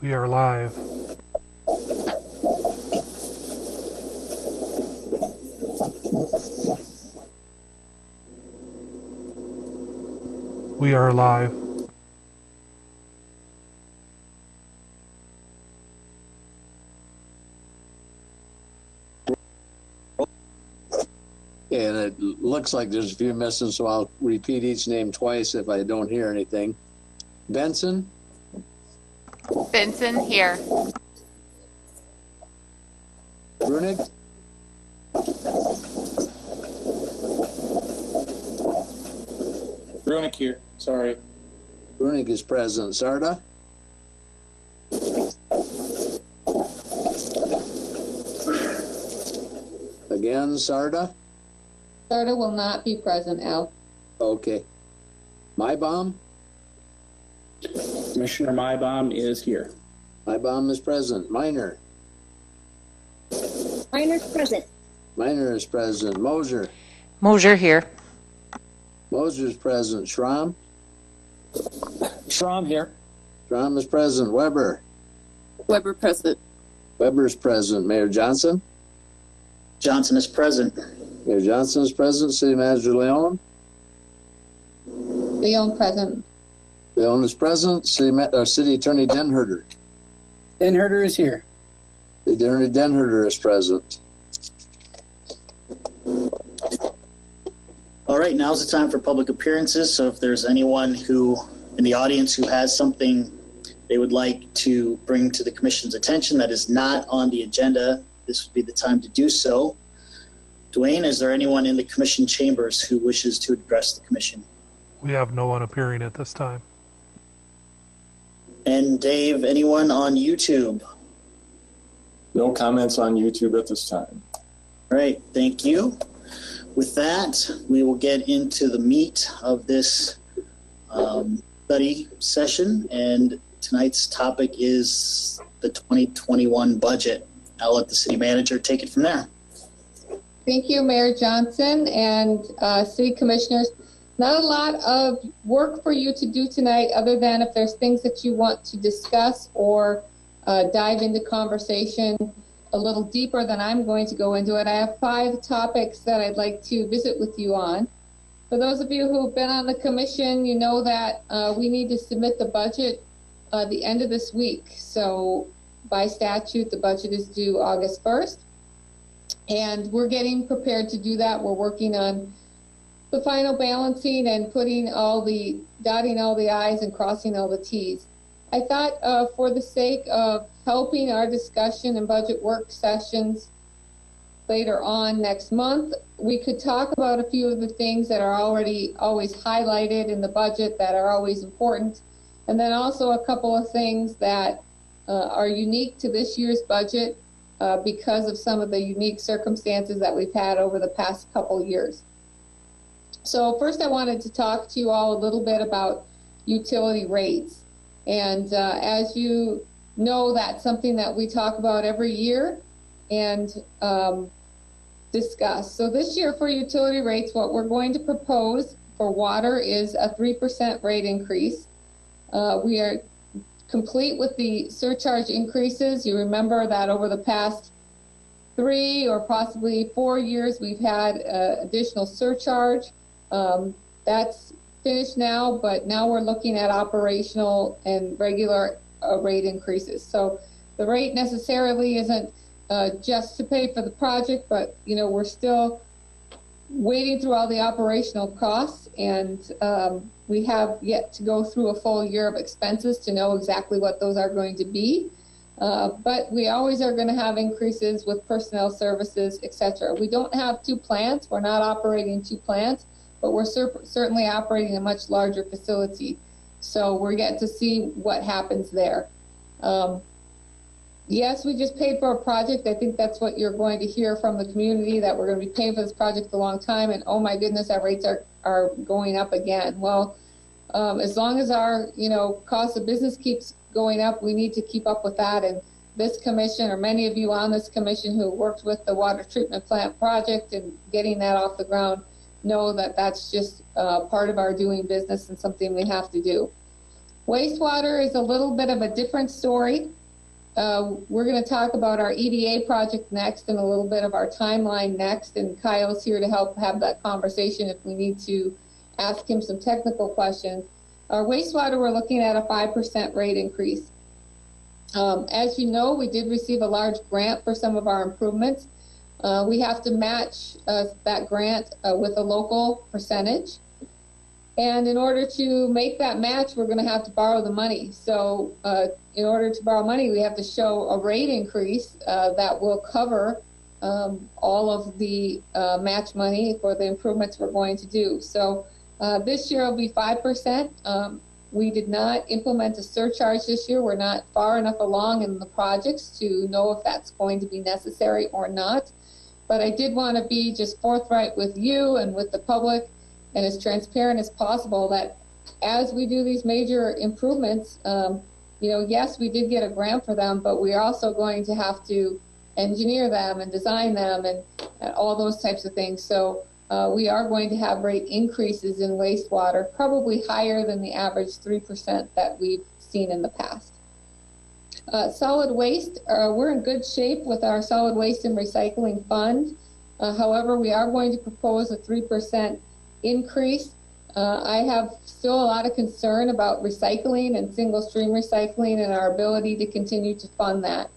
We are live. We are live. And it looks like there's a few missing, so I'll repeat each name twice if I don't hear anything. Benson? Benson here. Brunig? Brunig here. Sorry. Brunig is present. Sarda? Again, Sarda? Sarda will not be present, Al. Okay. Mybom? Commissioner Mybom is here. Mybom is present. Minor? Minor's present. Minor is present. Moser? Mosier here. Moser is present. Schramm? Schramm here. Schramm is present. Weber? Weber present. Weber is present. Mayor Johnson? Johnson is present. Mayor Johnson is present. City Manager Leon? Leon present. Leon is present. City Attorney Denherter? Denherter is here. The Attorney Denherter is present. All right, now's the time for public appearances. So if there's anyone who in the audience who has something they would like to bring to the commission's attention that is not on the agenda, this would be the time to do so. Dwayne, is there anyone in the commission chambers who wishes to address the commission? We have no one appearing at this time. And Dave, anyone on YouTube? No comments on YouTube at this time. All right, thank you. With that, we will get into the meat of this study session, and tonight's topic is the 2021 budget. I'll let the city manager take it from there. Thank you, Mayor Johnson and city commissioners. Not a lot of work for you to do tonight other than if there's things that you want to discuss or dive into conversation a little deeper than I'm going to go into it. I have 5 topics that I'd like to visit with you on. For those of you who've been on the commission, you know that we need to submit the budget the end of this week. So by statute, the budget is due August 1st. And we're getting prepared to do that. We're working on the final balancing and dotting all the I's and crossing all the T's. I thought for the sake of helping our discussion and budget work sessions later on next month, we could talk about a few of the things that are already always highlighted in the budget that are always important. And then also a couple of things that are unique to this year's budget because of some of the unique circumstances that we've had over the past couple years. So first I wanted to talk to you all a little bit about utility rates. And as you know, that's something that we talk about every year and discuss. So this year for utility rates, what we're going to propose for water is a 3% rate increase. We are complete with the surcharge increases. You remember that over the past 3 or possibly 4 years, we've had additional surcharge. That's finished now, but now we're looking at operational and regular rate increases. So the rate necessarily isn't just to pay for the project, but we're still wading through all the operational costs, and we have yet to go through a full year of expenses to know exactly what those are going to be. But we always are going to have increases with personnel services, etc. We don't have 2 plants. We're not operating 2 plants, but we're certainly operating a much larger facility. So we're yet to see what happens there. Yes, we just paid for a project. I think that's what you're going to hear from the community, that we're going to be paying for this project a long time, and oh my goodness, our rates are going up again. Well, as long as our cost of business keeps going up, we need to keep up with that. And this commission, or many of you on this commission who worked with the water treatment plant project and getting that off the ground, know that that's just part of our doing business and something we have to do. Wastewater is a little bit of a different story. We're going to talk about our EDA project next and a little bit of our timeline next, and Kyle's here to help have that conversation if we need to ask him some technical questions. Our wastewater, we're looking at a 5% rate increase. As you know, we did receive a large grant for some of our improvements. We have to match that grant with a local percentage. And in order to make that match, we're going to have to borrow the money. So in order to borrow money, we have to show a rate increase that will cover all of the match money for the improvements we're going to do. So this year will be 5%. We did not implement a surcharge this year. We're not far enough along in the projects to know if that's going to be necessary or not. But I did want to be just forthright with you and with the public and as transparent as possible that as we do these major improvements, yes, we did get a grant for them, but we're also going to have to engineer them and design them and all those types of things. So we are going to have rate increases in wastewater, probably higher than the average 3% that we've seen in the past. Solid waste, we're in good shape with our solid waste and recycling fund. However, we are going to propose a 3% increase. I have still a lot of concern about recycling and single stream recycling and our ability to continue to fund that.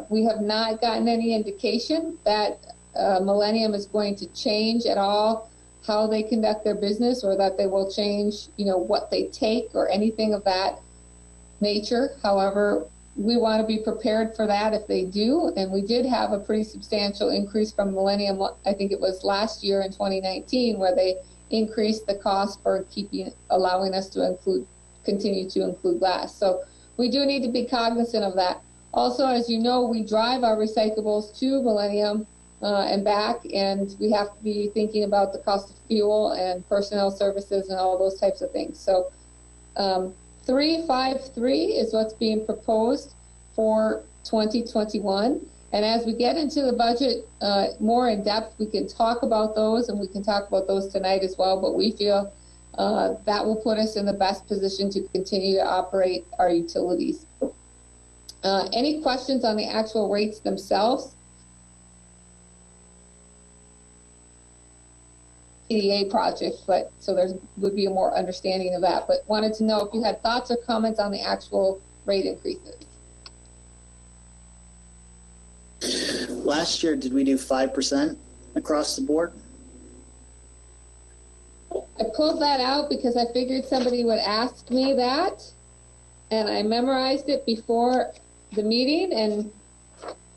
We have not gotten any indication that Millennium is going to change at all how they conduct their business or that they will change, what they take or anything of that nature. However, we want to be prepared for that if they do. And we did have a pretty substantial increase from Millennium. I think it was last year in 2019 where they increased the cost for allowing us to continue to include glass. So we do need to be cognizant of that. Also, as you know, we drive our recyclables to Millennium and back, and we have to be thinking about the cost of fuel and personnel services and all those types of things. So 353 is what's being proposed for 2021. And as we get into the budget more in depth, we can talk about those, and we can talk about those tonight as well. But we feel that will put us in the best position to continue to operate our utilities. Any questions on the actual rates themselves? EDA project, but so there would be a more understanding of that. But wanted to know if you had thoughts or comments on the actual rate increases. Last year, did we do 5% across the board? I pulled that out because I figured somebody would ask me that, and I memorized it before the meeting, and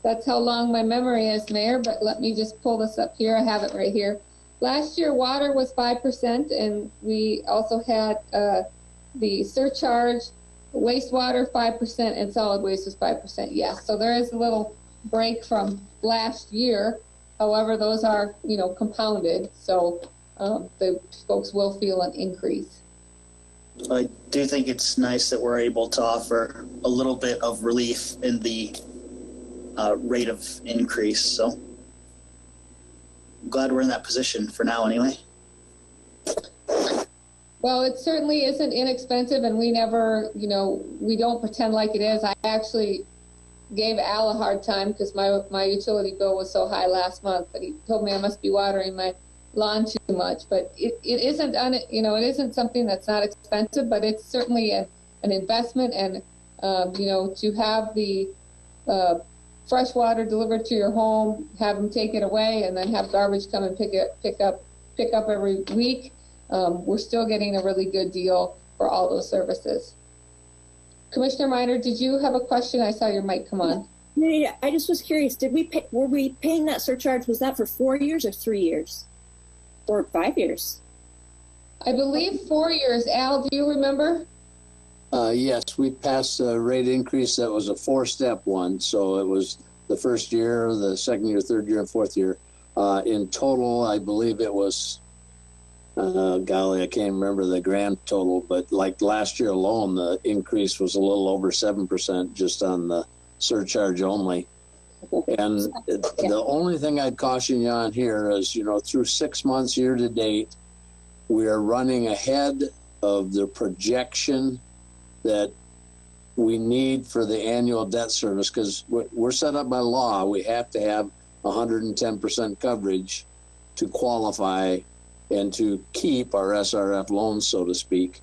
that's how long my memory is, Mayor. But let me just pull this up here. I have it right here. Last year, water was 5%, and we also had the surcharge, wastewater 5%, and solid waste was 5%. Yes, so there is a little break from last year. However, those are, compounded, so the folks will feel an increase. I do think it's nice that we're able to offer a little bit of relief in the rate of increase, so I'm glad we're in that position for now anyway. Well, it certainly isn't inexpensive, and we never, we don't pretend like it is. I actually gave Al a hard time because my utility bill was so high last month that he told me I must be watering my lawn too much. But it isn't, it isn't something that's not expensive, but it's certainly an investment, and to have the fresh water delivered to your home, have them take it away, and then have garbage come and pick up every week. We're still getting a really good deal for all those services. Commissioner Miner, did you have a question? I saw your mic come on. Yeah, I just was curious. Were we paying that surcharge? Was that for 4 years or 3 years? Or 5 years? I believe 4 years. Al, do you remember? Yes, we passed a rate increase that was a 4-step one. So it was the first year, the second year, third year, and fourth year. In total, I believe it was, golly, I can't remember the grand total, but like last year alone, the increase was a little over 7% just on the surcharge only. And the only thing I'd caution you on here is, through 6 months year to date, we are running ahead of the projection that we need for the annual debt service, because we're set up by law. We have to have 110% coverage to qualify and to keep our SRF loans, so to speak.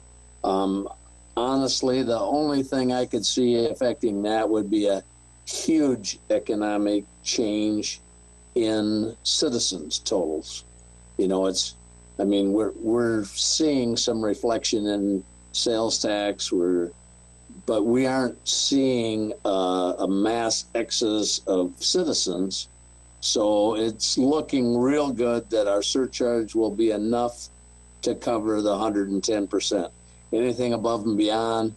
Honestly, the only thing I could see affecting that would be a huge economic change in citizens' totals. You know, we're seeing some reflection in sales tax, but we aren't seeing a mass exodus of citizens. So it's looking real good that our surcharge will be enough to cover the 110%. Anything above and beyond,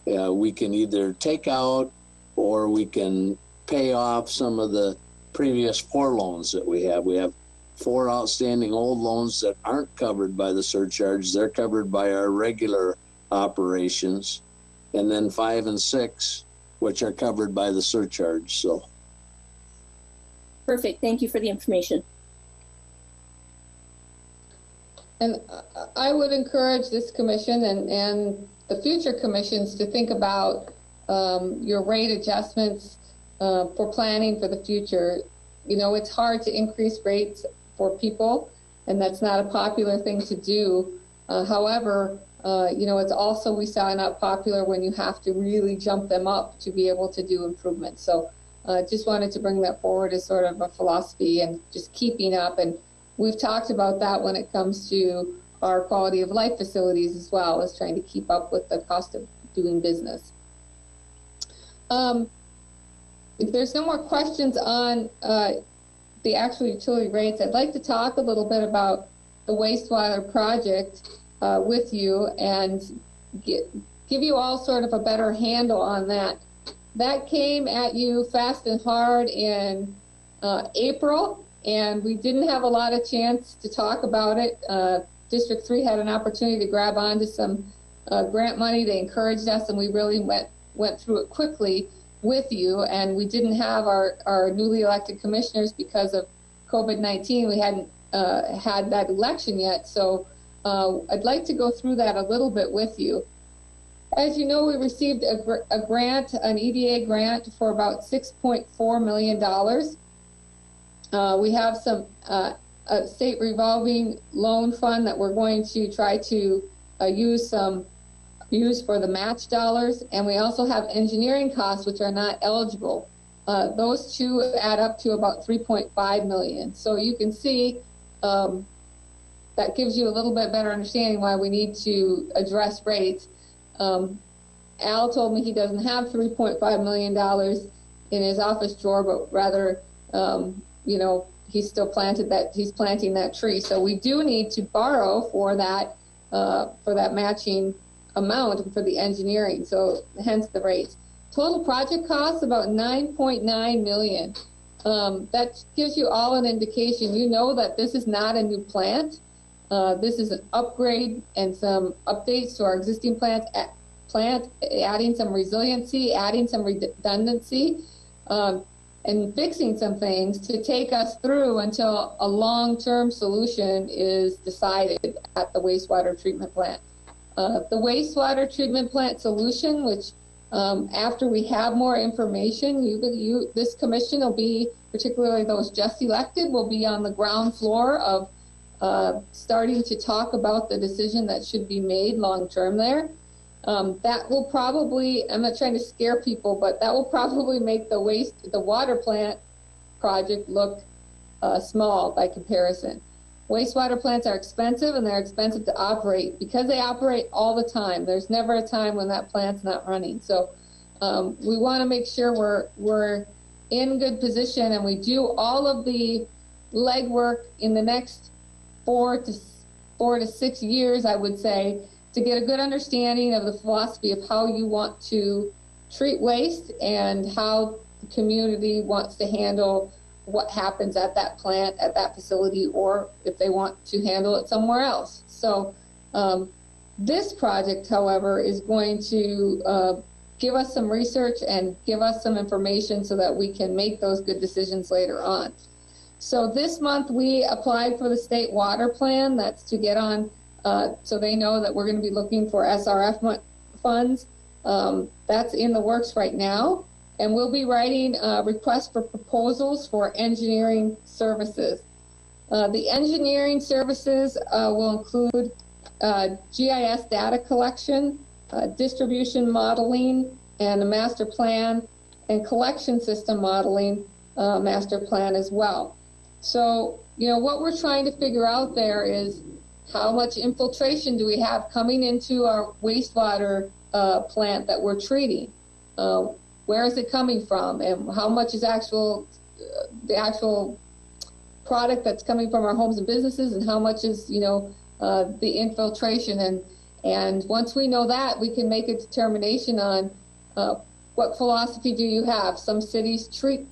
we can either take out or we can pay off some of the previous 4 loans that we have. We have 4 outstanding old loans that aren't covered by the surcharge. They're covered by our regular operations. And then 5 and 6, which are covered by the surcharge. So. Perfect. Thank you for the information. And I would encourage this commission and the future commissions to think about your rate adjustments for planning for the future. You know, it's hard to increase rates for people, and that's not a popular thing to do. However, you know, it's also, we saw, not popular when you have to really jump them up to be able to do improvements. So just wanted to bring that forward as sort of a philosophy and just keeping up. And we've talked about that when it comes to our quality of life facilities as well, as trying to keep up with the cost of doing business. If there's no more questions on the actual utility rates, I'd like to talk a little bit about the wastewater project with you and give you all sort of a better handle on that. That came at you fast and hard in April, and we didn't have a lot of chance to talk about it. District 3 had an opportunity to grab onto some grant money. They encouraged us, and we really went through it quickly with you. And we didn't have our newly elected commissioners because of COVID-19. We hadn't had that election yet. So I'd like to go through that a little bit with you. As you know, we received a grant, an EDA grant for about $6.4 million. We have some a state revolving loan fund that we're going to try to use for the match dollars, and we also have engineering costs which are not eligible. Those two add up to about $3.5 million. So you can see that gives you a little bit better understanding why we need to address rates. Al told me he doesn't have $3.5 million in his office drawer, but rather, you know, he's planting that tree. So we do need to borrow for that matching amount and for the engineering. So hence the rates. Total project costs about $9.9 million. That gives you all an indication. You know that this is not a new plant. This is an upgrade and some updates to our existing plant, adding some resiliency, adding some redundancy, and fixing some things to take us through until a long-term solution is decided at the wastewater treatment plant. The wastewater treatment plant solution, which after we have more information, this commission will be, particularly those just elected, will be on the ground floor of starting to talk about the decision that should be made long-term there. That will probably, I'm not trying to scare people, but that will probably make the water plant project look small by comparison. Wastewater plants are expensive, and they're expensive to operate because they operate all the time. There's never a time when that plant's not running. So we want to make sure we're in good position, and we do all of the legwork in the next 4 to 6 years, I would say, to get a good understanding of the philosophy of how you want to treat waste and how the community wants to handle what happens at that plant, at that facility, or if they want to handle it somewhere else. So this project, however, is going to give us some research and give us some information so that we can make those good decisions later on. So this month we applied for the state water plan. That's to get on, so they know that we're going to be looking for SRF funds. That's in the works right now. And we'll be writing requests for proposals for engineering services. The engineering services will include GIS data collection, distribution modeling, and a master plan, and collection system modeling master plan as well. So, what we're trying to figure out there is how much infiltration do we have coming into our wastewater plant that we're treating? Where is it coming from, and how much is the actual product that's coming from our homes and businesses, and how much is the infiltration? And once we know that, we can make a determination on what philosophy do you have. Some cities treat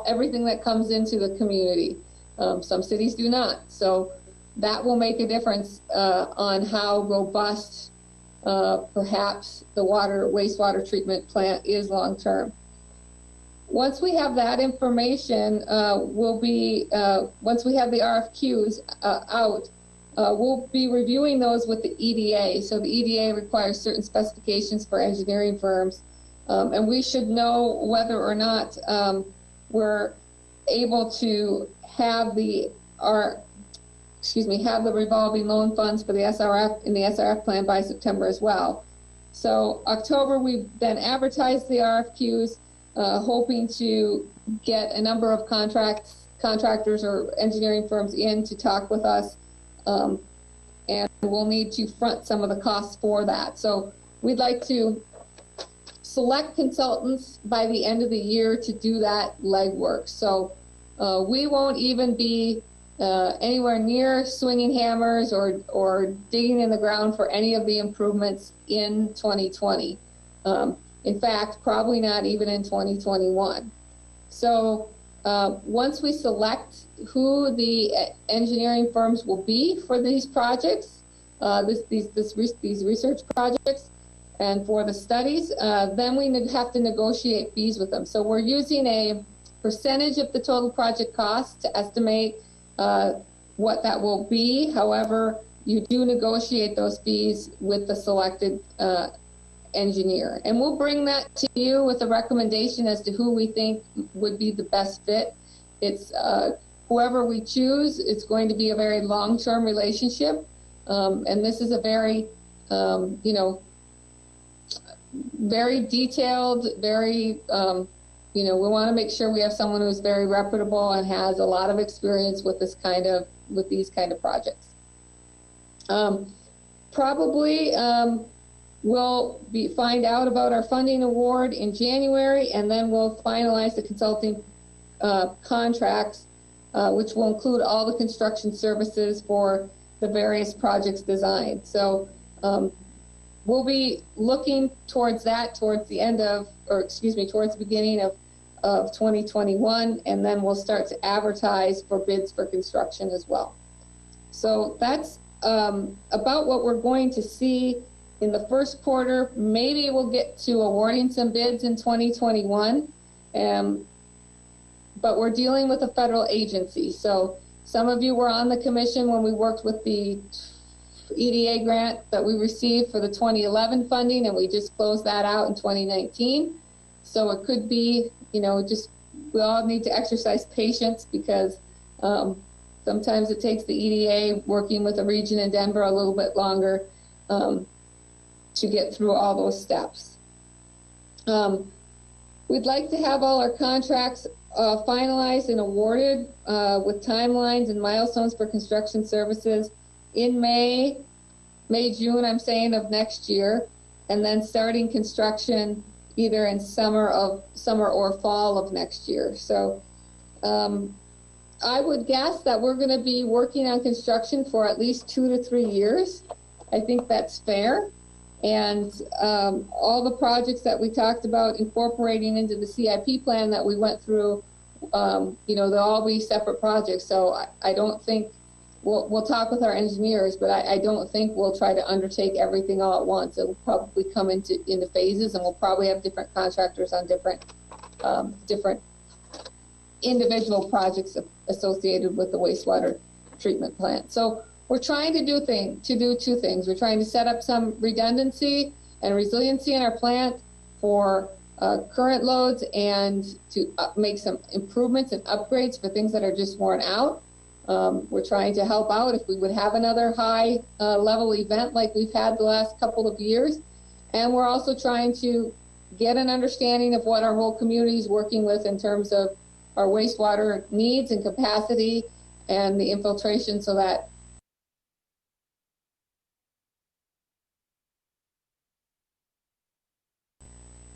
everything that comes into the community. Some cities do not. So that will make a difference on how robust perhaps the wastewater treatment plant is long term. Once we have that information, once we have the RFQs out, we'll be reviewing those with the EDA. So the EDA requires certain specifications for engineering firms, and we should know whether or not we're able to have the revolving loan funds for the SRF in the SRF plan by September as well. So October, we've then advertised the RFQs, hoping to get a number of contractors or engineering firms in to talk with us, and we'll need to front some of the costs for that. So we'd like to select consultants by the end of the year to do that legwork. So we won't even be anywhere near swinging hammers or digging in the ground for any of the improvements in 2020. In fact, probably not even in 2021. So once we select who the engineering firms will be for these projects, these research projects, and for the studies, then we have to negotiate fees with them. So we're using a percentage of the total project cost to estimate what that will be. However, you do negotiate those fees with the selected engineer. And we'll bring that to you with a recommendation as to who we think would be the best fit. It's whoever we choose, it's going to be a very long-term relationship. And this is a very, very detailed, very, we want to make sure we have someone who's very reputable and has a lot of experience with these kind of projects. Probably we'll find out about our funding award in January, and then we'll finalize the consulting contracts, which will include all the construction services for the various projects designed. So we'll be looking towards that towards the beginning of 2021, and then we'll start to advertise for bids for construction as well. So that's about what we're going to see in the first quarter. Maybe we'll get to awarding some bids in 2021, but we're dealing with a federal agency. So some of you were on the commission when we worked with the EDA grant that we received for the 2011 funding, and we just closed that out in 2019. So it could be, we all need to exercise patience, because sometimes it takes the EDA working with a region in Denver a little bit longer to get through all those steps. We'd like to have all our contracts finalized and awarded with timelines and milestones for construction services in May, June, I'm saying, of next year, and then starting construction either in summer or fall of next year. So I would guess that we're going to be working on construction for at least 2 to 3 years. I think that's fair. And all the projects that we talked about incorporating into the CIP plan that we went through, they'll all be separate projects. So I don't think we'll talk with our engineers, but I don't think we'll try to undertake everything all at once. It will probably come into phases, and we'll probably have different contractors on different individual projects associated with the wastewater treatment plant. So we're trying to do two things. We're trying to set up some redundancy and resiliency in our plant for current loads and to make some improvements and upgrades for things that are just worn out. We're trying to help out if we would have another high level event like we've had the last couple of years. And we're also trying to get an understanding of what our whole community is working with in terms of our wastewater needs and capacity and the infiltration, so that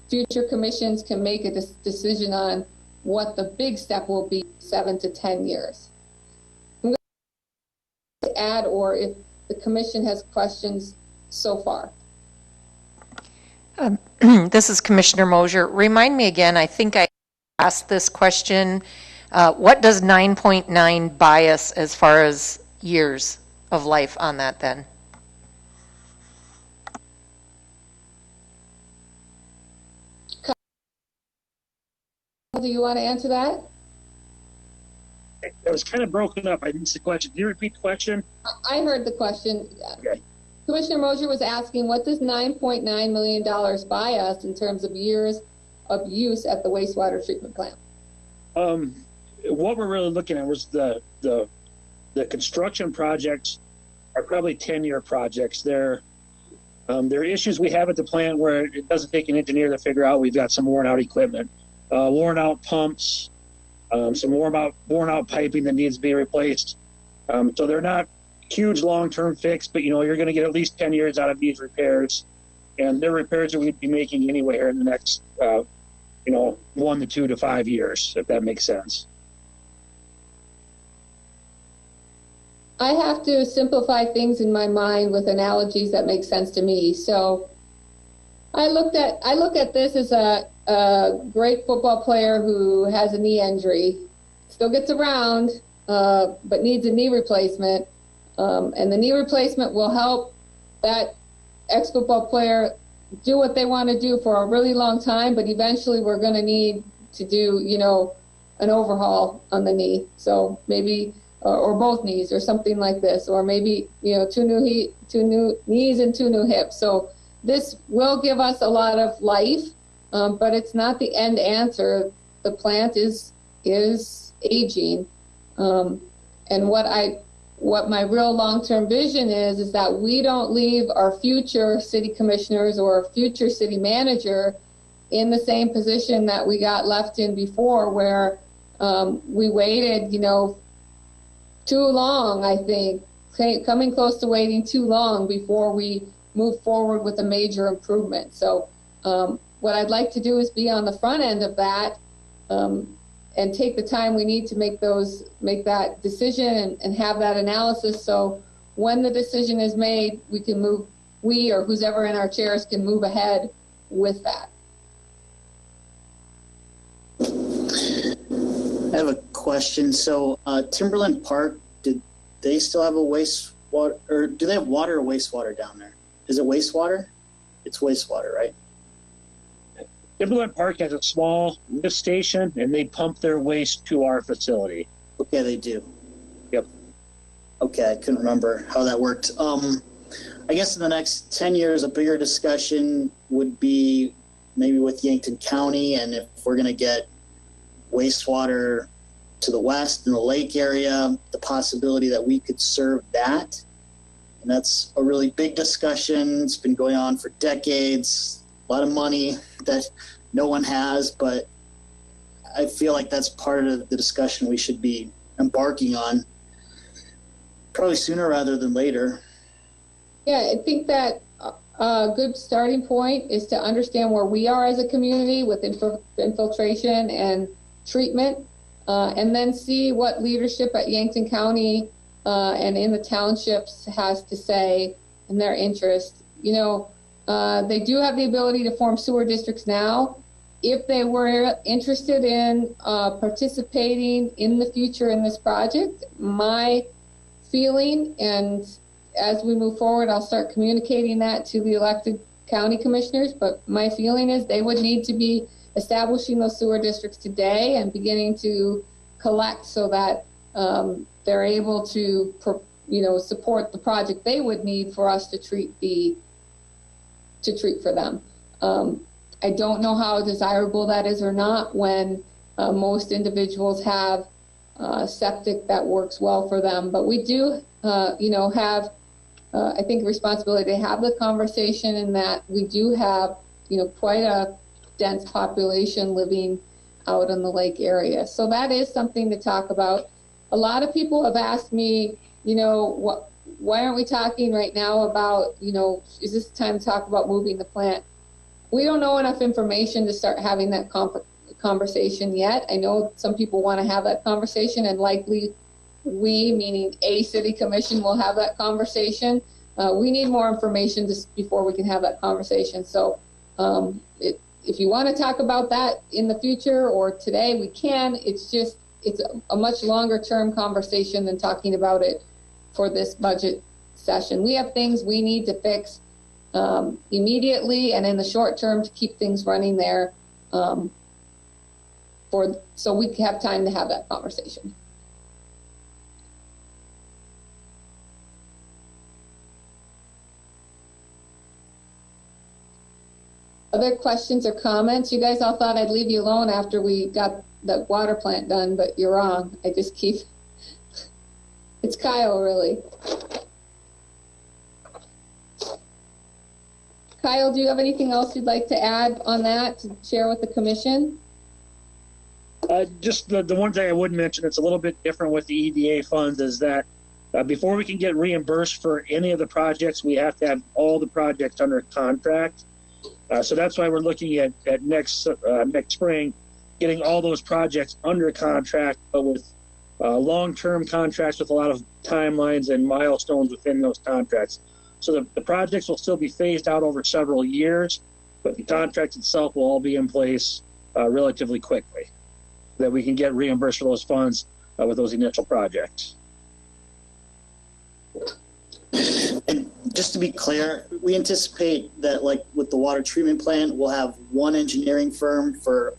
future commissions can make a decision on what the big step will be 7 to 10 years. I'm going to add, or if the commission has questions so far. This is Commissioner Mosier. Remind me again, I think I asked this question. What does 9.9 buy us as far as years of life on that then? Do you want to answer that? It was kind of broken up. I missed the question. Can you repeat the question? I heard the question. Okay. Commissioner Mosier was asking, what does $9.9 million buy us in terms of years of use at the wastewater treatment plant? What we're really looking at was the construction projects are probably 10-year projects. There are issues we have at the plant where it doesn't take an engineer to figure out. We've got some worn out equipment, worn out pumps, some worn out piping that needs to be replaced. So they're not huge long-term fix, but you're going to get at least 10 years out of these repairs, and they're repairs that we'd be making anywhere in the next 1 to 2 to 5 years, if that makes sense. I have to simplify things in my mind with analogies that make sense to me. So I look at this as a great football player who has a knee injury, still gets around, but needs a knee replacement. And the knee replacement will help that ex-football player do what they want to do for a really long time, but eventually we're going to need to do, an overhaul on the knee. So maybe, or both knees or something like this, or maybe, 2 new knees and 2 new hips. So this will give us a lot of life, but it's not the end answer. The plant is aging. And what my real long-term vision is that we don't leave our future city commissioners or future city manager in the same position that we got left in before, where we waited, too long, I think, coming close to waiting too long before we move forward with a major improvement. So what I'd like to do is be on the front end of that, and take the time we need to make that decision and have that analysis. So when the decision is made, we or who's ever in our chairs can move ahead with that. I have a question. So Timberland Park, did they still have a wastewater, or do they have water or wastewater down there? Is it wastewater? It's wastewater, right? Timberland Park has a small lift station, and they pump their waste to our facility. Okay, they do. Yep. Okay, I couldn't remember how that worked. I guess in the next 10 years, a bigger discussion would be maybe with Yankton County, and if we're going to get wastewater to the west in the lake area, the possibility that we could serve that. And that's a really big discussion. It's been going on for decades. A lot of money that no one has, but I feel like that's part of the discussion we should be embarking on probably sooner rather than later. Yeah, I think that a good starting point is to understand where we are as a community with infiltration and treatment, and then see what leadership at Yankton County and in the townships has to say and their interest. They do have the ability to form sewer districts now. If they were interested in participating in the future in this project, my feeling, and as we move forward, I'll start communicating that to the elected county commissioners, but my feeling is they would need to be establishing those sewer districts today and beginning to collect so that they're able to support the project they would need for us to treat the to treat for them. I don't know how desirable that is or not when most individuals have septic that works well for them, but we do, have, I think, responsibility to have the conversation in that we do have, quite a dense population living out in the lake area. So that is something to talk about. A lot of people have asked me, why aren't we talking right now about, is this time to talk about moving the plant? We don't know enough information to start having that conversation yet. I know some people want to have that conversation, and likely we, meaning a city commission, will have that conversation. We need more information just before we can have that conversation. So if you want to talk about that in the future or today, we can. It's a much longer term conversation than talking about it for this budget session. We have things we need to fix immediately and in the short term to keep things running there, so we have time to have that conversation. Other questions or comments? You guys all thought I'd leave you alone after we got the water plant done, but you're wrong. I just keep, it's Kyle, really. Kyle, do you have anything else you'd like to add on that to share with the commission? Just the one thing I would mention, it's a little bit different with the EDA funds, is that before we can get reimbursed for any of the projects, we have to have all the projects under contract. So that's why we're looking at next spring, getting all those projects under contract, but with long-term contracts with a lot of timelines and milestones within those contracts. So the projects will still be phased out over several years, but the contract itself will all be in place relatively quickly, that we can get reimbursed for those funds with those initial projects. And just to be clear, we anticipate that, like with the water treatment plant, we'll have one engineering firm for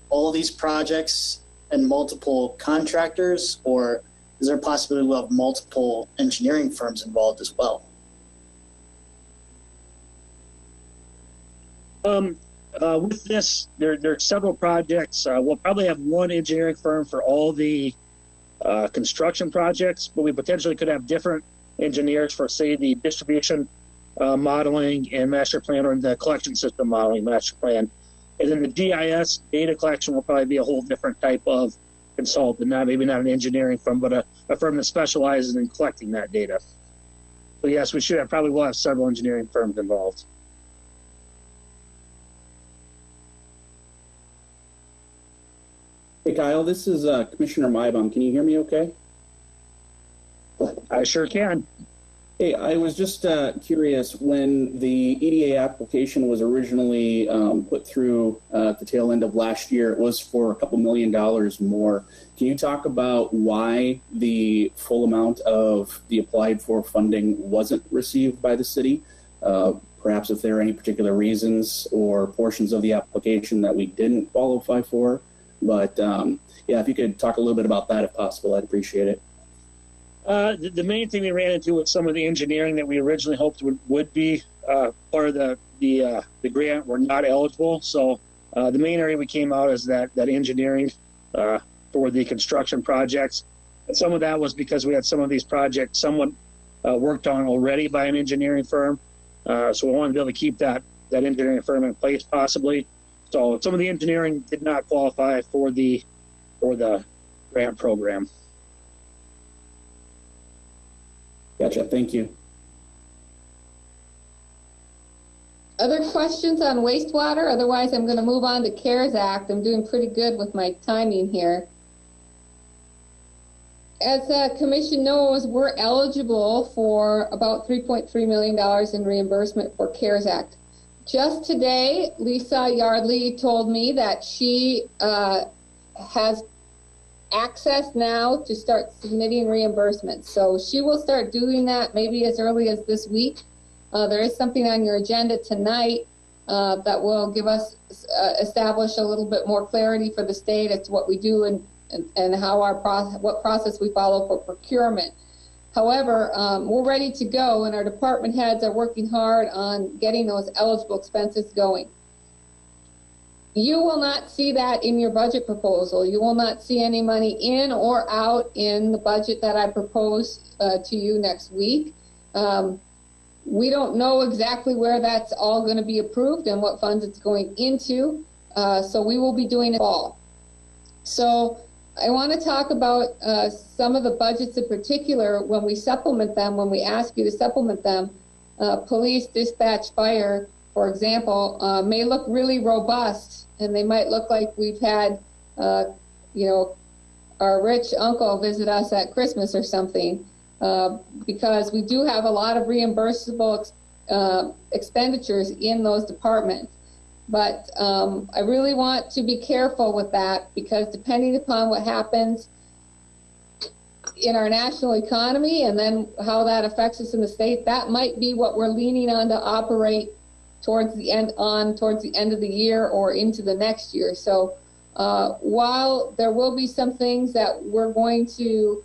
all of these projects and multiple contractors, or is there a possibility we'll have multiple engineering firms involved as well? With this, there are several projects. We'll probably have one engineering firm for all the construction projects, but we potentially could have different engineers for, say, the distribution modeling and master plan, or the collection system modeling master plan. And then the GIS data collection will probably be a whole different type of consultant, maybe not an engineering firm, but a firm that specializes in collecting that data. So yes, we'll have several engineering firms involved. Hey, Kyle, this is Commissioner Mybom. Can you hear me okay? I sure can. Hey, I was just curious, when the EDA application was originally put through at the tail end of last year, it was for a couple $1 million more. Can you talk about why the full amount of the applied for funding wasn't received by the city? Perhaps if there are any particular reasons or portions of the application that we didn't qualify for. But yeah, if you could talk a little bit about that if possible, I'd appreciate it. The main thing we ran into with some of the engineering that we originally hoped would be part of the grant were not eligible. So the main area we came out is that engineering for the construction projects. And some of that was because we had some of these projects somewhat worked on already by an engineering firm. So we wanted to be able to keep that engineering firm in place possibly. So some of the engineering did not qualify for the grant program. Gotcha. Thank you. Other questions on wastewater? Otherwise, I'm going to move on to CARES Act. I'm doing pretty good with my timing here. As the commission knows, we're eligible for about $3.3 million in reimbursement for CARES Act. Just today, Lisa Yardley told me that she has access now to start submitting reimbursements. So she will start doing that maybe as early as this week. There is something on your agenda tonight that will give us, establish a little bit more clarity for the state as to what we do and how what process we follow for procurement. However, we're ready to go, and our department heads are working hard on getting those eligible expenses going. You will not see that in your budget proposal. You will not see any money in or out in the budget that I propose to you next week. We don't know exactly where that's all going to be approved and what funds it's going into, so we will be doing it all. So I want to talk about some of the budgets in particular when we supplement them, when we ask you to supplement them. Police, dispatch, fire, for example, may look really robust, and they might look like we've had, our rich uncle visit us at Christmas or something, because we do have a lot of reimbursable expenditures in those departments. But I really want to be careful with that, because depending upon what happens in our national economy and then how that affects us in the state, that might be what we're leaning on to operate towards the end of the year or into the next year. So while there will be some things that we're going to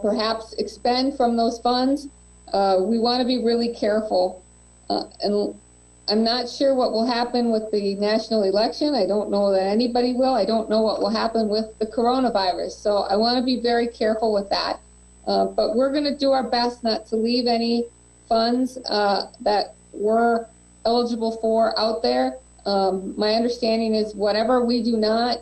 perhaps expend from those funds, we want to be really careful. And I'm not sure what will happen with the national election. I don't know that anybody will. I don't know what will happen with the coronavirus. So I want to be very careful with that. But we're going to do our best not to leave any funds that we're eligible for out there. My understanding is whatever we do not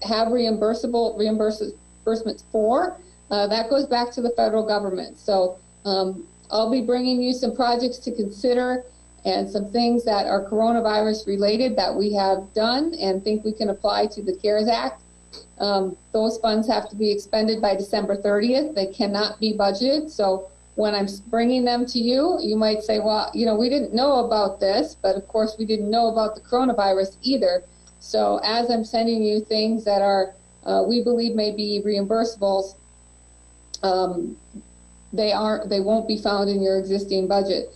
have reimbursements for, that goes back to the federal government. So I'll be bringing you some projects to consider and some things that are coronavirus related that we have done and think we can apply to the CARES Act. Those funds have to be expended by December 30th. They cannot be budgeted. So when I'm bringing them to you, you might say, well, we didn't know about this, but of course we didn't know about the coronavirus either. So as I'm sending you things that are, we believe may be reimbursables, they won't be found in your existing budget.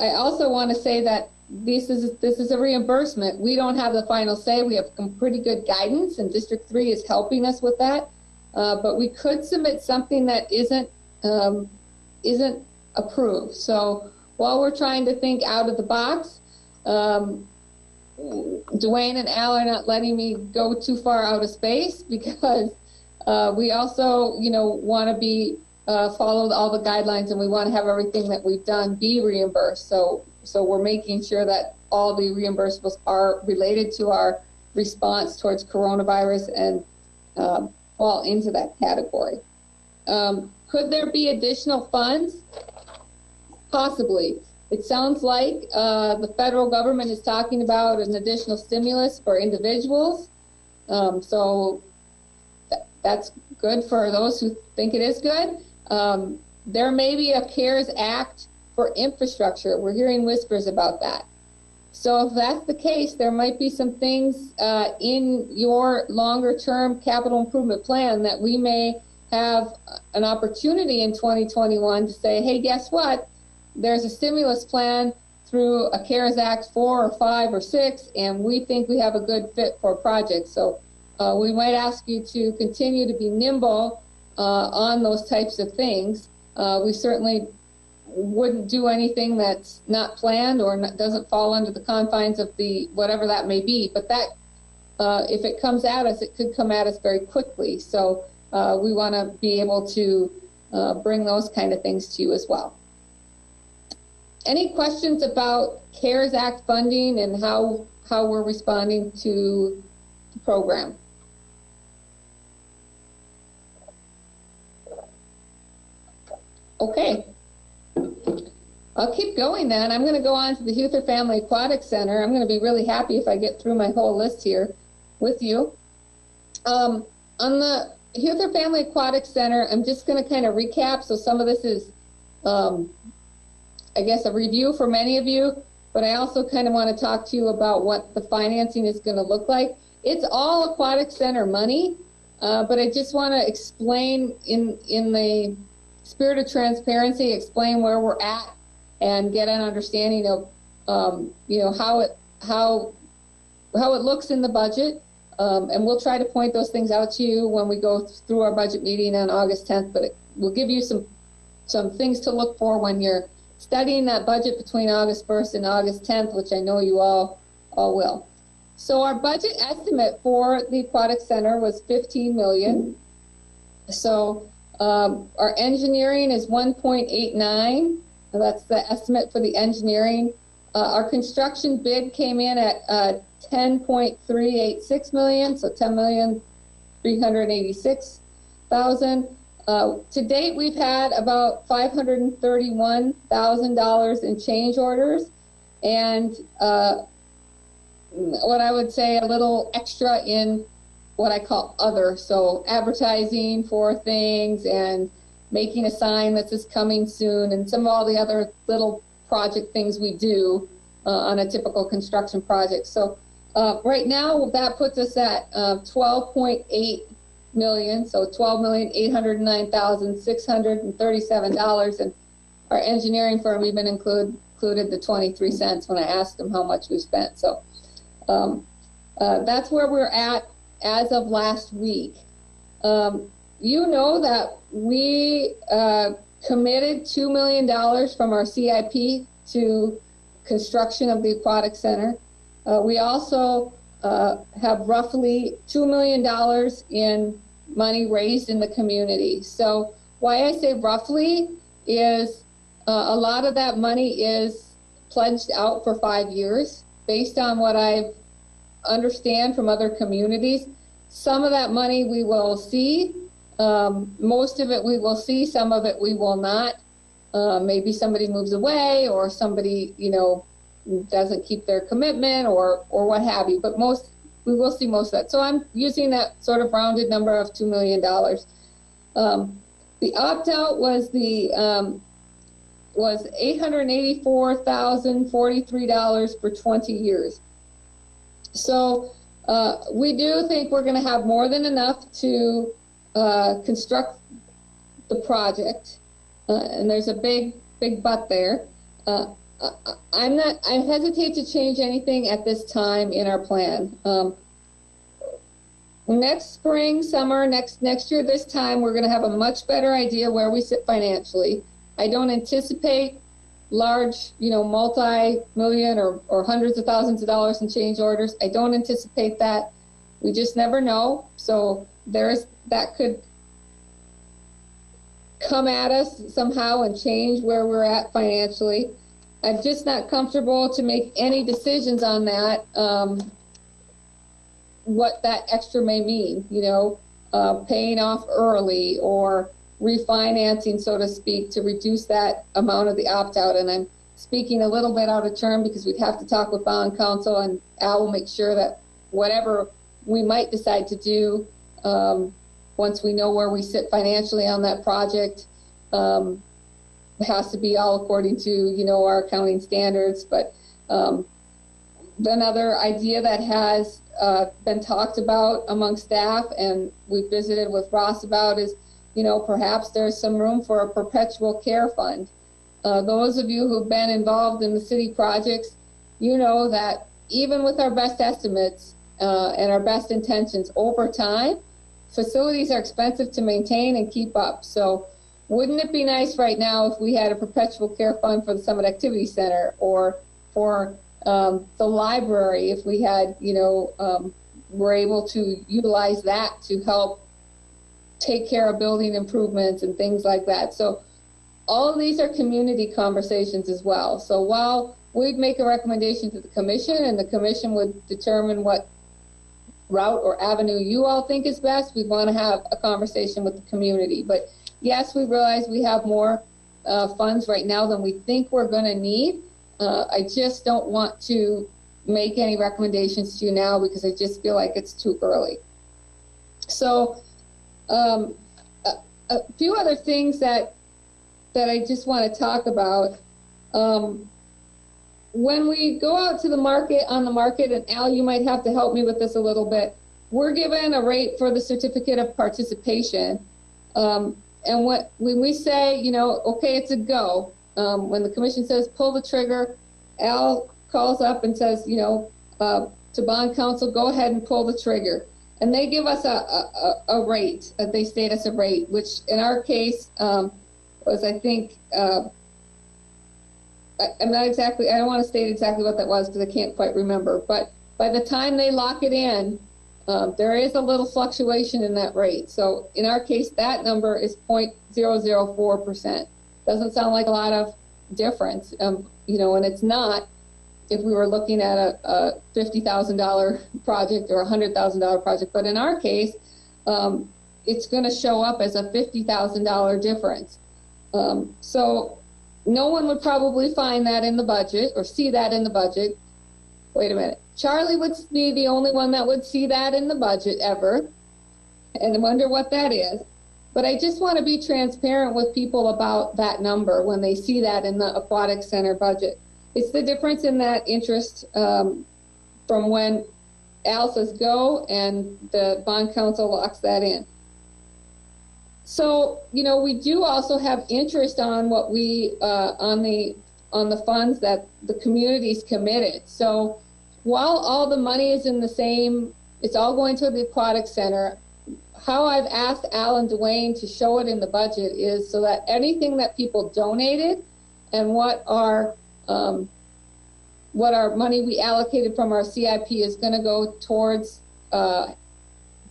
I also want to say that this is a reimbursement. We don't have the final say. We have some pretty good guidance, and District 3 is helping us with that. But we could submit something that isn't approved. So while we're trying to think out of the box, Dwayne and Al are not letting me go too far out of space, because we also, want to be followed all the guidelines, and we want to have everything that we've done be reimbursed. So we're making sure that all the reimbursables are related to our response towards coronavirus and fall into that category. Could there be additional funds? Possibly. It sounds like the federal government is talking about an additional stimulus for individuals. So that's good for those who think it is good. There may be a CARES Act for infrastructure. We're hearing whispers about that. So if that's the case, there might be some things in your longer-term capital improvement plan that we may have an opportunity in 2021 to say, hey, guess what? There's a stimulus plan through a CARES Act 4 or 5 or 6, and we think we have a good fit for a project. So we might ask you to continue to be nimble on those types of things. We certainly wouldn't do anything that's not planned or doesn't fall under the confines of the whatever that may be. But that, if it comes at us, it could come at us very quickly. So we want to be able to bring those kind of things to you as well. Any questions about CARES Act funding and how we're responding to the program? Okay. I'll keep going then. I'm going to go on to the Huefer Family Aquatic Center. I'm going to be really happy if I get through my whole list here with you. On the Huefer Family Aquatic Center, I'm just going to kind of recap. So some of this is, I guess, a review for many of you, but I also kind of want to talk to you about what the financing is going to look like. It's all Aquatic Center money, but I just want to explain in the spirit of transparency, explain where we're at and get an understanding of, how it looks in the budget. And we'll try to point those things out to you when we go through our budget meeting on August 10th, but we'll give you some things to look for when you're studying that budget between August 1st and August 10th, which I know you all will. So our budget estimate for the Aquatic Center was $15 million. So our engineering is 1.89. That's the estimate for the engineering. Our construction bid came in at 10.386 million, so 10,386,000. To date, we've had about $531,000 in change orders, and what I would say a little extra in what I call other, so advertising for things and making a sign that says coming soon, and some of all the other little project things we do on a typical construction project. So right now that puts us at 12.8 million, so $12,809,637, and our engineering firm even included the 23 cents when I asked them how much we spent. So that's where we're at as of last week. You know that we committed $2 million from our CIP to construction of the Aquatic Center. We also have roughly $2 million in money raised in the community. So why I say roughly is a lot of that money is pledged out for 5 years based on what I understand from other communities. Some of that money we will see. Most of it we will see, some of it we will not. Maybe somebody moves away, or somebody, doesn't keep their commitment, or what have you. But we will see most of that. So I'm using that sort of rounded number of $2 million. The opt-out was $884,043 for 20 years. So we do think we're going to have more than enough to construct the project, and there's a big but there. I hesitate to change anything at this time in our plan. Next spring, summer, next year, this time, we're going to have a much better idea where we sit financially. I don't anticipate large, multi-million or hundreds of thousands of dollars in change orders. I don't anticipate that. We just never know. So that could come at us somehow and change where we're at financially. I'm just not comfortable to make any decisions on that, what that extra may mean, paying off early or refinancing, so to speak, to reduce that amount of the opt-out. And I'm speaking a little bit out of turn because we'd have to talk with bond counsel, and Al will make sure that whatever we might decide to do, once we know where we sit financially on that project, has to be all according to, our accounting standards. But another idea that has been talked about among staff, and we've visited with Ross about, is, perhaps there's some room for a perpetual care fund. Those of you who've been involved in the city projects, that even with our best estimates and our best intentions, over time, facilities are expensive to maintain and keep up. So wouldn't it be nice right now if we had a perpetual care fund for the Summit Activity Center, or for the library, if we had, we're able to utilize that to help take care of building improvements and things like that. So all of these are community conversations as well. So while we'd make a recommendation to the commission, and the commission would determine what route or avenue you all think is best, we want to have a conversation with the community. But yes, we realize we have more funds right now than we think we're going to need. I just don't want to make any recommendations to you now because I just feel like it's too early. So a few other things that I just want to talk about. When we go out to the market, and Al, you might have to help me with this a little bit, we're given a rate for the certificate of participation. And when we say, okay, it's a go, when the commission says pull the trigger, Al calls up and says, to bond council, go ahead and pull the trigger. And they give us a rate, they state us a rate, which in our case was, I think, I'm not exactly, I don't want to state exactly what that was because I can't quite remember. But by the time they lock it in, there is a little fluctuation in that rate. So in our case, that number is 0.004%. Doesn't sound like a lot of difference, and it's not if we were looking at a $50,000 project or a $100,000 project. But in our case, it's going to show up as a $50,000 difference. So no one would probably find that in the budget or see that in the budget. Wait a minute. Charlie would be the only one that would see that in the budget ever, and I wonder what that is. But I just want to be transparent with people about that number when they see that in the Aquatic Center budget. It's the difference in that interest from when Al says go and the bond council locks that in. So, we do also have interest on what we, on the funds that the community's committed. So while all the money is in the same, it's all going to the Aquatic Center, how I've asked Al and Dwayne to show it in the budget is so that anything that people donated and what our money we allocated from our CIP is going to go towards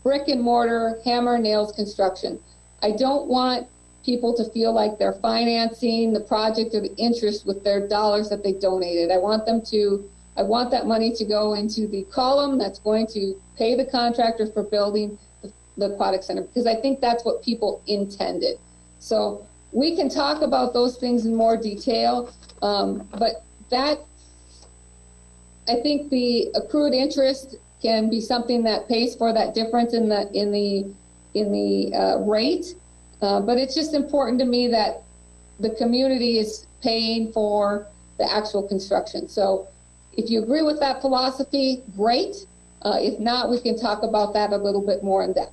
brick and mortar, hammer, nails construction. I don't want people to feel like they're financing the project or the interest with their dollars that they donated. I want that money to go into the column that's going to pay the contractor for building the Aquatic Center, because I think that's what people intended. So we can talk about those things in more detail, but that, I think the accrued interest can be something that pays for that difference in the rate. But it's just important to me that the community is paying for the actual construction. So if you agree with that philosophy, great. If not, we can talk about that a little bit more in depth.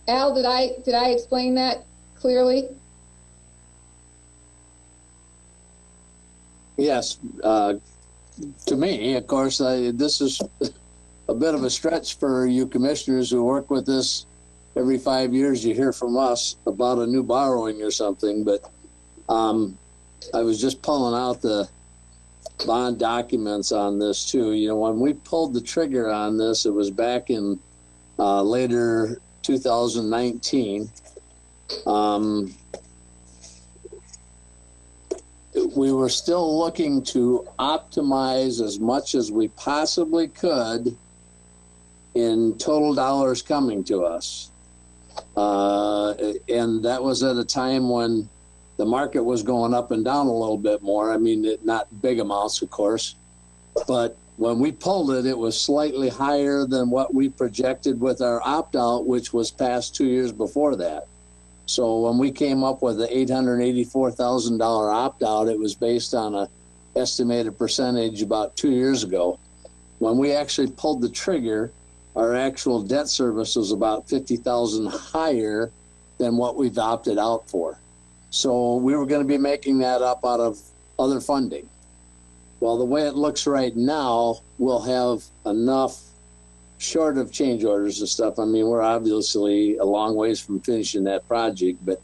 Al, did I explain that clearly? Yes. To me, of course, this is a bit of a stretch for you commissioners who work with this. Every 5 years you hear from us about a new borrowing or something, but I was just pulling out the bond documents on this too. When we pulled the trigger on this, it was back in later 2019. We were still looking to optimize as much as we possibly could in total dollars coming to us. And that was at a time when the market was going up and down a little bit more. I mean, not big amounts, of course, but when we pulled it, it was slightly higher than what we projected with our opt-out, which was past 2 years before that. So when we came up with the $884,000 opt-out, it was based on an estimated percentage about 2 years ago. When we actually pulled the trigger, our actual debt service was about $50,000 higher than what we've opted out for. So we were going to be making that up out of other funding. Well, the way it looks right now, we'll have enough, short of change orders and stuff. I mean, we're obviously a long ways from finishing that project, but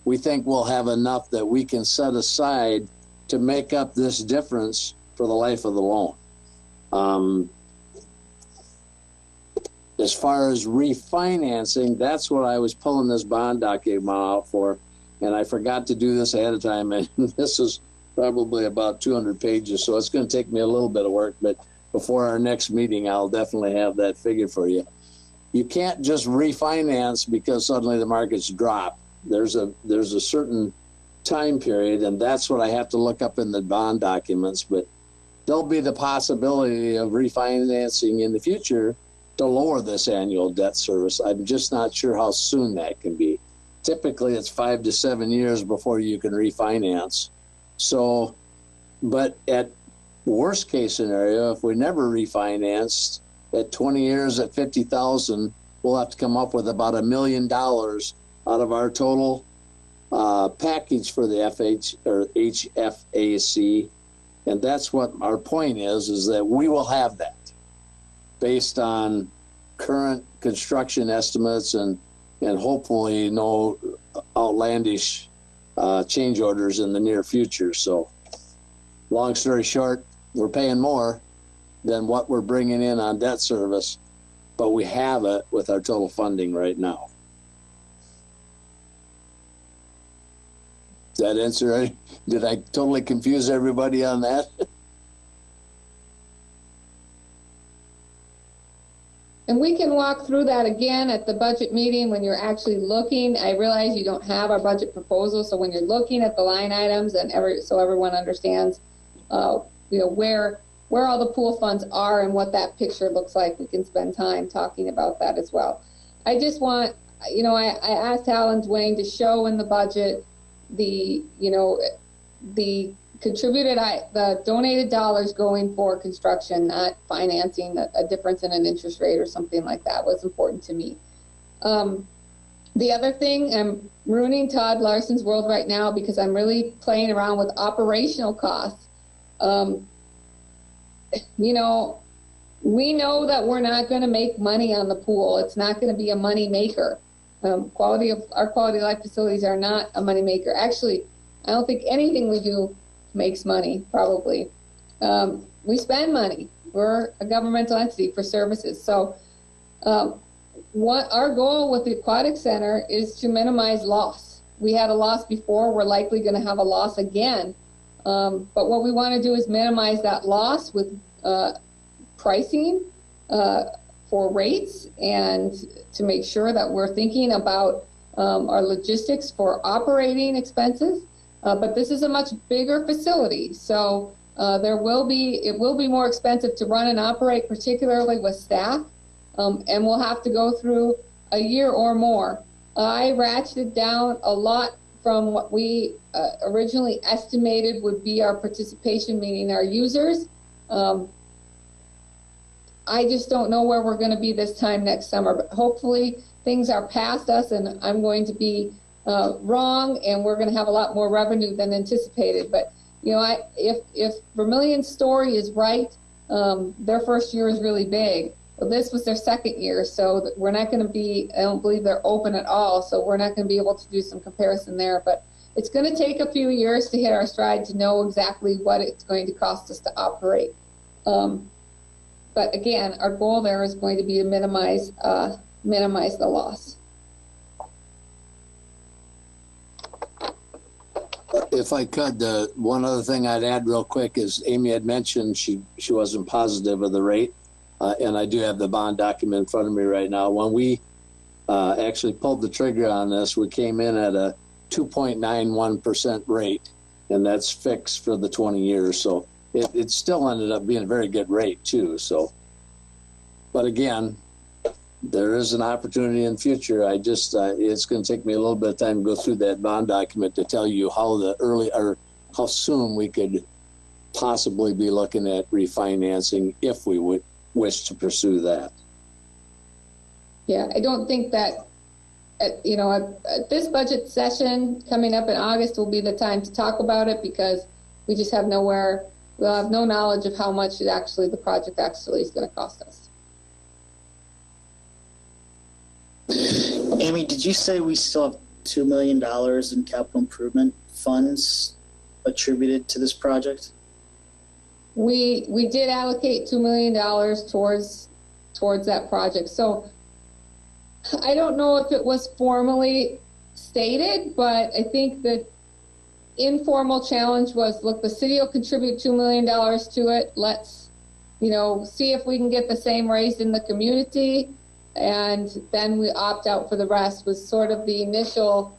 we think we'll have enough that we can set aside to make up this difference for the life of the loan. As far as refinancing, that's what I was pulling this bond document out for, and I forgot to do this ahead of time, and this is probably about 200 pages, so it's going to take me a little bit of work, but before our next meeting, I'll definitely have that figure for you. You can't just refinance because suddenly the market's dropped. There's a certain time period, and that's what I have to look up in the bond documents, but there'll be the possibility of refinancing in the future to lower this annual debt service. I'm just not sure how soon that can be. Typically, it's 5 to 7 years before you can refinance. So, but at worst case scenario, if we never refinanced at 20 years at 50,000, we'll have to come up with about $1 million out of our total package for the HFAC And that's what our point is that we will have that based on current construction estimates and hopefully no outlandish change orders in the near future. So long story short, we're paying more than what we're bringing in on debt service, but we have it with our total funding right now. Does that answer? Did I totally confuse everybody on that? And we can walk through that again at the budget meeting when you're actually looking. I realize you don't have our budget proposal, so when you're looking at the line items and so everyone understands, where all the pool funds are and what that picture looks like, we can spend time talking about that as well. I just want, I asked Hal and Dwayne to show in the budget the donated dollars going for construction, not financing. A difference in an interest rate or something like that was important to me. The other thing, I'm ruining Todd Larson's world right now because I'm really playing around with operational costs. We know that we're not going to make money on the pool. It's not going to be a money maker. Our quality of life facilities are not a money maker. Actually, I don't think anything we do makes money, probably. We spend money. We're a governmental entity for services. So what our goal with the Aquatic Center is to minimize loss. We had a loss before. We're likely going to have a loss again. But what we want to do is minimize that loss with pricing for rates and to make sure that we're thinking about our logistics for operating expenses. But this is a much bigger facility, so it will be more expensive to run and operate, particularly with staff, and we'll have to go through a year or more. I ratcheted down a lot from what we originally estimated would be our participation, meaning our users. I just don't know where we're going to be this time next summer, but hopefully things are past us and I'm going to be wrong and we're going to have a lot more revenue than anticipated. But if Vermilion's story is right, their first year is really big. Well, this was their second year, so we're not going to be, I don't believe they're open at all, so we're not going to be able to do some comparison there. But it's going to take a few years to hit our stride to know exactly what it's going to cost us to operate. But again, our goal there is going to be to minimize the loss. If I could, one other thing I'd add real quick is Amy had mentioned she wasn't positive of the rate, and I do have the bond document in front of me right now. When we actually pulled the trigger on this, we came in at a 2.91% rate, and that's fixed for the 20 years. So it still ended up being a very good rate too. So, but again, there is an opportunity in the future. It's going to take me a little bit of time to go through that bond document to tell you how soon we could possibly be looking at refinancing if we would wish to pursue that. Yeah, I don't think that at this budget session coming up in August will be the time to talk about it because we just have we'll have no knowledge of how much the project actually is going to cost us. Amy, did you say we still have $2 million in capital improvement funds attributed to this project? We did allocate $2 million towards that project. So I don't know if it was formally stated, but I think the informal challenge was, look, the city will contribute $2 million to it. Let's, see if we can get the same raised in the community. And then we opt out for the rest was sort of the initial,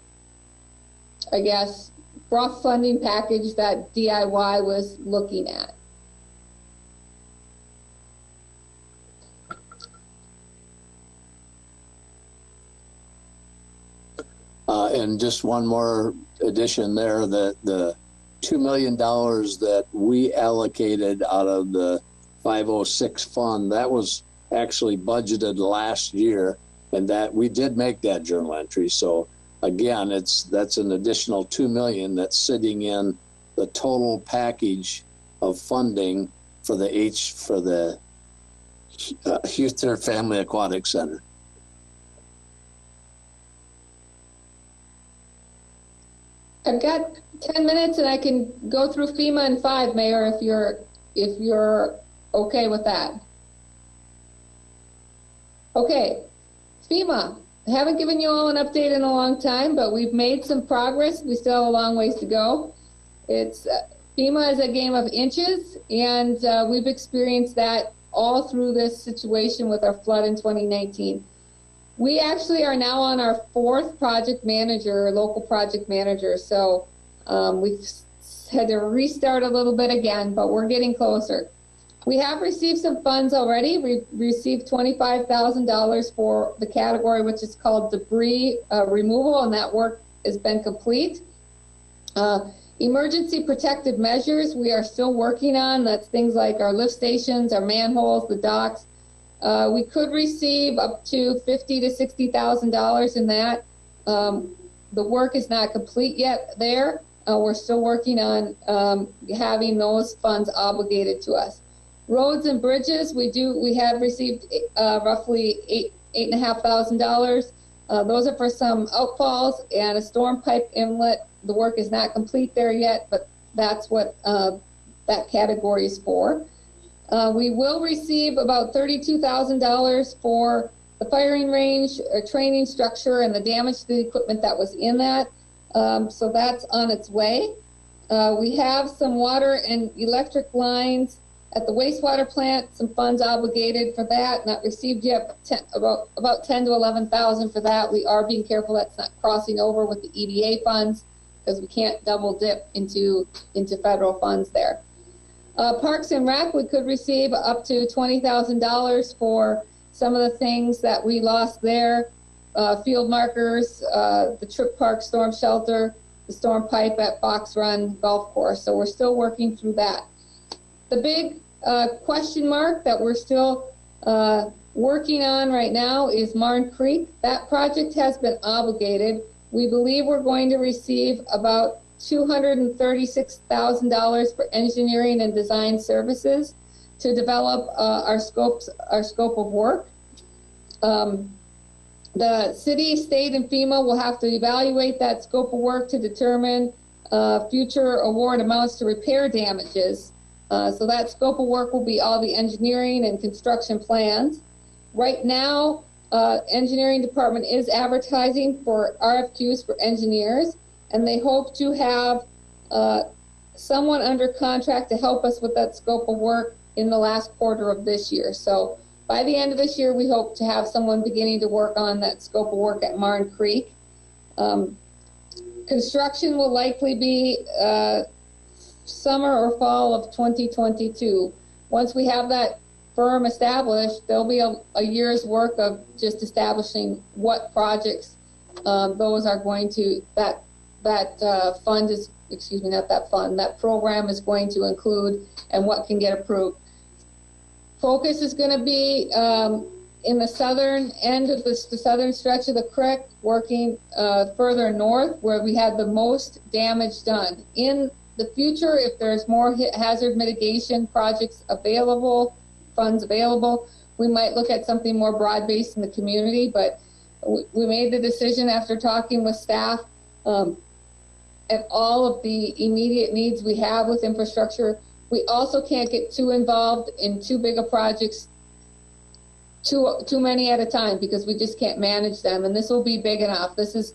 I guess, rough funding package that DIY was looking at. And just one more addition there, that the $2 million that we allocated out of the 506 fund, that was actually budgeted last year, and that we did make that journal entry. So again, that's an additional $2 million that's sitting in the total package of funding for the Huefer Family Aquatic Center. I've got 10 minutes and I can go through FEMA in 5, Mayor, if you're okay with that. Okay, FEMA. I haven't given you all an update in a long time, but we've made some progress. We still have a long ways to go. It's FEMA is a game of inches, and we've experienced that all through this situation with our flood in 2019. We actually are now on our 4th project manager, local project manager, so we've had to restart a little bit again, but we're getting closer. We have received some funds already. We received $25,000 for the category which is called debris removal, and that work has been complete. Emergency protective measures we are still working on. That's things like our lift stations, our manholes, the docks. We could receive up to $50,000 to $60,000 in that. The work is not complete yet there. We're still working on having those funds obligated to us. Roads and bridges, we have received roughly $8,500. Those are for some outfalls and a storm pipe inlet. The work is not complete there yet, but that's what that category is for. We will receive about $32,000 for the firing range, training structure, and the damage to the equipment that was in that. So that's on its way. We have some water and electric lines at the wastewater plant, some funds obligated for that, not received yet, about 10 to 11,000 for that. We are being careful that's not crossing over with the EDA funds because we can't double dip into federal funds there. Parks and Rec, we could receive up to $20,000 for some of the things that we lost there. Field markers, the Trip Park storm shelter, the storm pipe at Fox Run Golf Course. So we're still working through that. The big question mark that we're still working on right now is Marne Creek. That project has been obligated. We believe we're going to receive about $236,000 for engineering and design services to develop our scope of work. The city, state, and FEMA will have to evaluate that scope of work to determine future award amounts to repair damages. So that scope of work will be all the engineering and construction plans. Right now, engineering department is advertising for RFQs for engineers, and they hope to have someone under contract to help us with that scope of work in the last quarter of this year. So by the end of this year, we hope to have someone beginning to work on that scope of work at Marne Creek. Construction will likely be summer or fall of 2022. Once we have that firm established, there'll be a year's work of just establishing what projects those are going to, that fund is, excuse me, not that fund, that program is going to include and what can get approved. Focus is going to be in the southern end of the southern stretch of the creek, working further north where we had the most damage done. In the future, if there's more hazard mitigation projects available, funds available, we might look at something more broad-based in the community, but we made the decision after talking with staff at all of the immediate needs we have with infrastructure. We also can't get too involved in too big of projects, too many at a time, because we just can't manage them, and this will be big enough. This is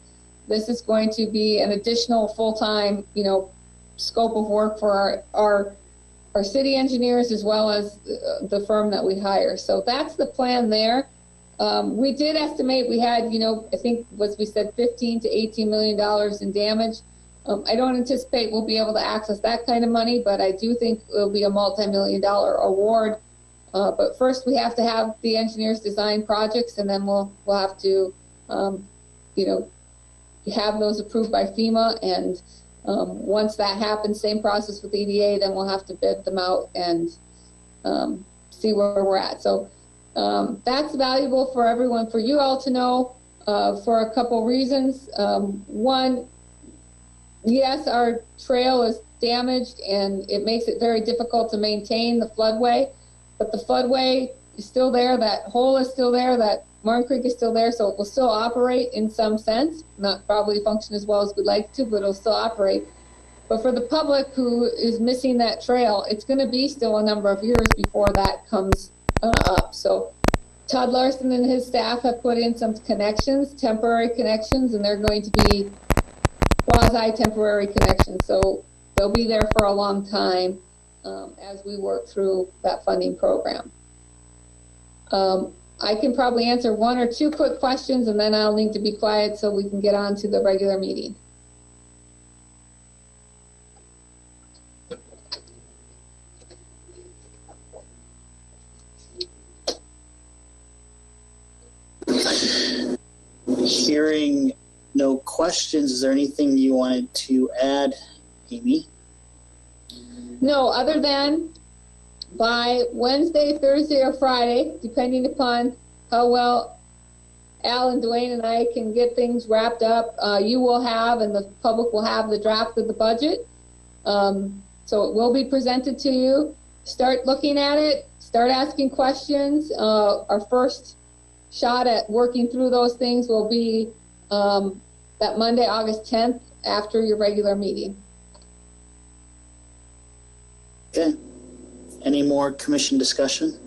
going to be an additional full-time, scope of work for our city engineers as well as the firm that we hire. So that's the plan there. We did estimate we had, I think as we said, $15 to $18 million in damage. I don't anticipate we'll be able to access that kind of money, but I do think it'll be a multi-million-dollar award. But first we have to have the engineers design projects, and then we'll have to, have those approved by FEMA. And once that happens, same process with EDA, then we'll have to bid them out and see where we're at. So that's valuable for everyone, for you all to know for a couple reasons. One, yes, our trail is damaged and it makes it very difficult to maintain the floodway. But the floodway is still there, that hole is still there, that Martin Creek is still there, so it will still operate in some sense. Not probably function as well as we'd like to, but it'll still operate. But for the public who is missing that trail, it's going to be still a number of years before that comes up. So Todd Larson and his staff have put in some connections, temporary connections, and they're going to be quasi-temporary connections. So they'll be there for a long time as we work through that funding program. I can probably answer one or two quick questions, and then I'll need to be quiet so we can get on to the regular meeting. Hearing no questions, is there anything you wanted to add, Amy? No, other than by Wednesday, Thursday, or Friday, depending upon how well Al and Dwayne and I can get things wrapped up, you will have, and the public will have, the draft of the budget. So it will be presented to you. Start looking at it, start asking questions. Our first shot at working through those things will be that Monday, August 10th, after your regular meeting. Okay. Any more commission discussion?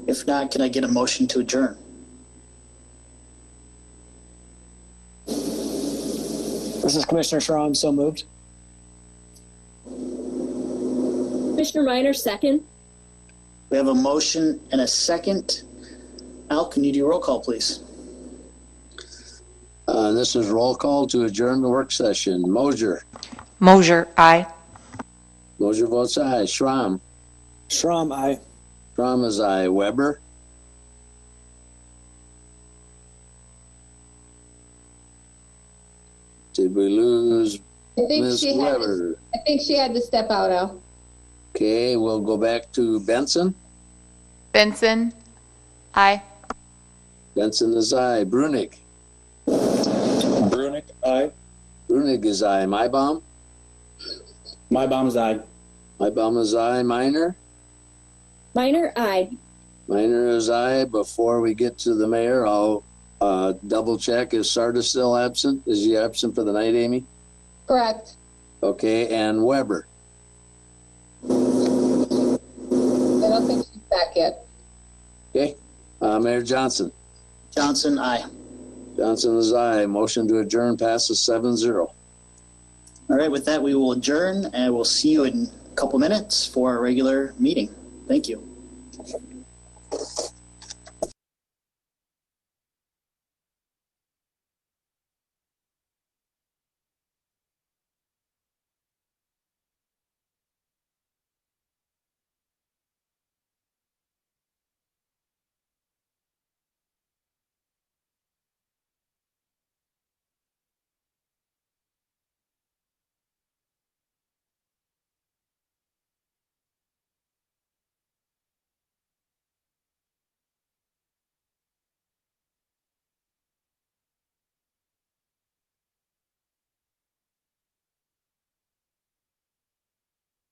If not, can I get a motion to adjourn? This is Commissioner Schramm, so moved. Commissioner Minor, second. We have a motion and a second. Al, can you do roll call, please? This is roll call to adjourn the work session. Mosier. Mosier, aye. Mosier votes aye. Schramm. Schramm, aye. Schramm is aye. Weber. Did we lose I think Ms. Weber? I think she had to step out, Al. Okay, we'll go back to Benson. Benson, aye. Benson is aye. Brunig. Brunick, aye. Brunig is aye. Mybom. Mybaum's aye. Mybom is aye. Minor. Minor, aye. Minor is aye. Before we get to the mayor, I'll double check. Is Sarda still absent? Is he absent for the night, Amy? Correct. Okay, and Weber. I don't think she's back yet. Okay, Mayor Johnson. Johnson, aye. Johnson is aye. Motion to adjourn passes 7-0. All right, with that, we will adjourn and we'll see you in a couple minutes for our regular meeting. Thank you.